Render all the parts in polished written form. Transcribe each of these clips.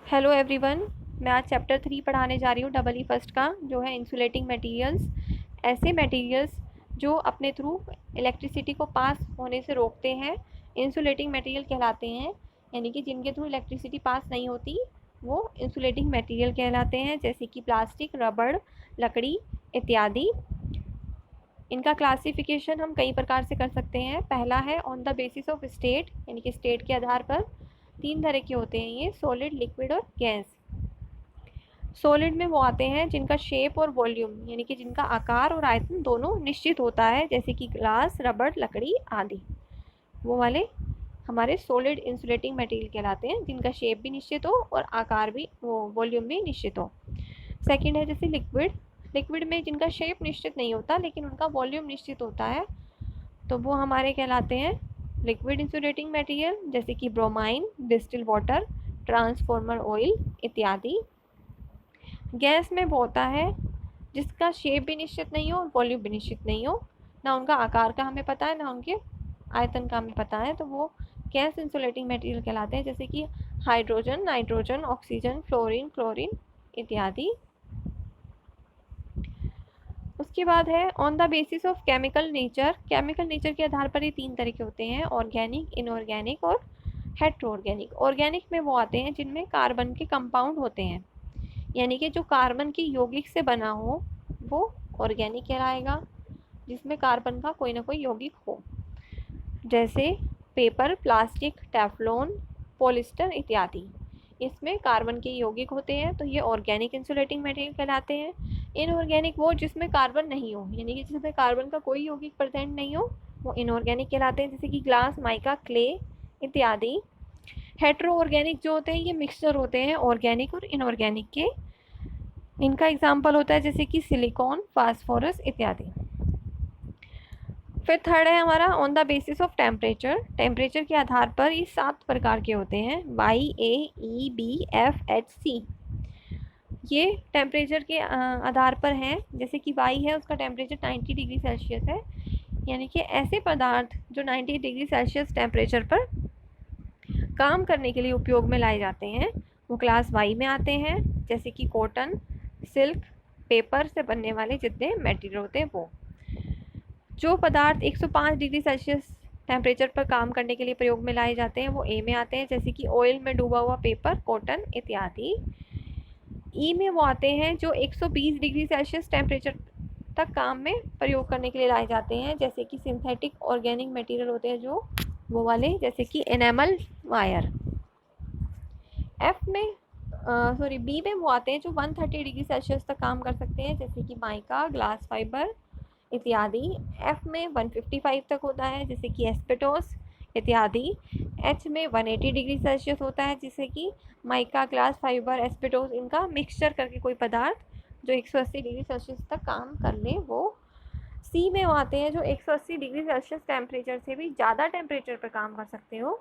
Hello everyone, मैं आज chapter 3 पढ़ाने जा रही हूँ डबल ई फर्स्ट का, जो है इंसुलेटिंग मटेरियल्स। ऐसे मटेरियल्स जो अपने थ्रू इलेक्ट्रिसिटी को पास होने से रोकते हैं इंसुलेटिंग मटेरियल कहलाते हैं। यानी कि जिनके थ्रू इलेक्ट्रिसिटी पास नहीं होती वो इंसुलेटिंग मटेरियल कहलाते हैं, जैसे कि प्लास्टिक, रबड़, लकड़ी इत्यादि। इनका क्लासिफिकेशन हम कई प्रकार से कर सकते हैं। पहला है on the basis of state, यानी कि स्टेट के आधार पर। 3 तरह के होते हैं ये, सॉलिड, लिक्विड और गैस। सॉलिड में वो आते हैं जिनका शेप और वॉल्यूम, यानी कि जिनका आकार और आयतन दोनों निश्चित होता है, जैसे कि ग्लास, रबड़, लकड़ी आदि। वो वाले हमारे सॉलिड इंसुलेटिंग मटेरियल कहलाते हैं, जिनका शेप भी निश्चित हो और आकार भी, वो वॉल्यूम भी निश्चित हो। सेकंड है जैसे लिक्विड। लिक्विड में जिनका शेप निश्चित नहीं होता लेकिन उनका वॉल्यूम निश्चित होता है, तो वो हमारे कहलाते हैं लिक्विड इंसुलेटिंग मटेरियल, जैसे कि bromine, distil water, transformer oil इत्यादि। गैस में वो होता है जिसका शेप भी निश्चित नहीं हो और वॉल्यूम भी निश्चित नहीं हो, ना उनका आकार का हमें पता है ना उनके आयतन का हमें पता है, तो वो गैस इंसुलेटिंग मटेरियल कहलाते हैं, जैसे कि hydrogen, nitrogen, oxygen, fluorine, chlorine इत्यादि। उसके बाद है on the basis of chemical nature. Chemical nature के आधार पर ये 3 तरह के होते हैं, ऑर्गेनिक, इनऑर्गेनिक और हेट्रोऑर्गेनिक। ऑर्गेनिक में वो आते हैं जिनमें कार्बन के कंपाउंड होते हैं, यानी कि जो कार्बन की यौगिक से बना हो वो ऑर्गेनिक कहलाएगा, जिसमें कार्बन का कोई ना कोई यौगिक हो, जैसे पेपर, प्लास्टिक, टेफ्लॉन, पॉलिस्टर इत्यादि। इसमें कार्बन के यौगिक होते हैं, तो ये ऑर्गेनिक इंसुलेटिंग मटेरियल कहलाते हैं। इनऑर्गेनिक वो जिसमें कार्बन नहीं हो, यानी कि जिसमें कार्बन का कोई यौगिक प्रेजेंट नहीं हो, वो इनऑर्गेनिक कहलाते हैं, जैसे कि ग्लास, माइका, क्ले इत्यादि। हेट्रो ऑर्गेनिक जो होते हैं ये मिक्सचर होते हैं ऑर्गेनिक और इनऑर्गेनिक के। इनका एग्जाम्पल होता है जैसे कि सिलिकॉन, फास्फोरस इत्यादि। फिर थर्ड है हमारा on the basis of temperature. Temperature के आधार पर ये 7 प्रकार के होते हैं, वाई, ए, ई, बी, एफ, एच, सी। ये टेम्परेचर के आधार पर हैं, जैसे कि वाई है उसका टेम्परेचर 90 डिग्री सेल्सियस है, यानी कि ऐसे पदार्थ जो 90 डिग्री सेल्सियस टेम्परेचर पर काम करने के लिए उपयोग में लाए जाते हैं वो क्लास वाई में आते हैं, जैसे कि कॉटन, सिल्क, पेपर से बनने वाले जितने मटेरियल होते हैं वो। जो पदार्थ 105 डिग्री सेल्सियस टेम्परेचर पर काम करने के लिए प्रयोग में लाए जाते हैं वो ए में आते हैं, जैसे कि ऑयल में डूबा हुआ पेपर, कॉटन इत्यादि। ई में वो आते हैं जो 120 डिग्री सेल्सियस टेम्परेचर तक काम में प्रयोग करने के लिए लाए जाते हैं, जैसे कि सिंथेटिक ऑर्गेनिक मटेरियल होते हैं जो, वो वाले, जैसे कि एनामल वायर। एफ में बी में वो आते हैं जो 130 डिग्री सेल्सियस तक काम कर सकते हैं, जैसे कि माइका, ग्लास फाइबर इत्यादि। एफ में 155 तक होता है, जैसे कि एस्पेटोस इत्यादि। एच में 180 डिग्री सेल्सियस होता है, जैसे कि माइका, ग्लास फाइबर, एस्पेटोस, इनका मिक्सचर करके कोई पदार्थ जो 180 डिग्री सेल्सियस तक काम कर ले वो। सी में वो आते हैं जो 180 डिग्री सेल्सियस टेम्परेचर से भी ज़्यादा टेम्परेचर पर काम कर सकते हो,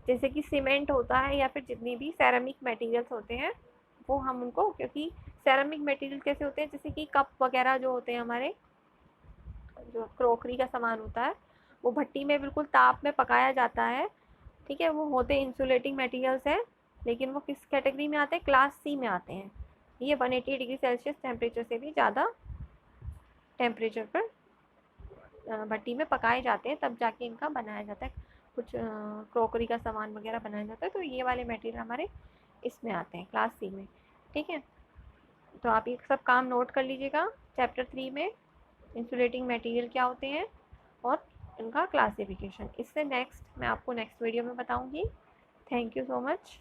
जैसे कि सीमेंट होता है या फिर जितनी भी सेरामिक मटेरियल्स होते हैं वो हम उनको, क्योंकि सेरामिक मटेरियल कैसे होते हैं, जैसे कि कप वगैरह जो होते हैं हमारे, जो क्रोकरी का सामान होता है वो भट्टी में बिल्कुल ताप में पकाया जाता है, ठीक है, वो होते इंसुलेटिंग मटेरियल्स हैं, लेकिन वो किस कैटेगरी में आते हैं, क्लास सी में आते हैं। ये 180 डिग्री सेल्सियस टेम्परेचर से भी ज़्यादा टेम्परेचर पर भट्टी में पकाए जाते हैं, तब जाके इनका बनाया जाता है, कुछ क्रोकरी का सामान वगैरह बनाया जाता है, तो ये वाले मटेरियल हमारे इसमें आते हैं क्लास सी में, ठीक है। तो आप ये सब काम नोट कर लीजिएगा चैप्टर 3 में इंसुलेटिंग मटेरियल क्या होते हैं और इनका क्लासिफिकेशन। इससे नेक्स्ट मैं आपको नेक्स्ट वीडियो में बताऊंगी। Thank you so much.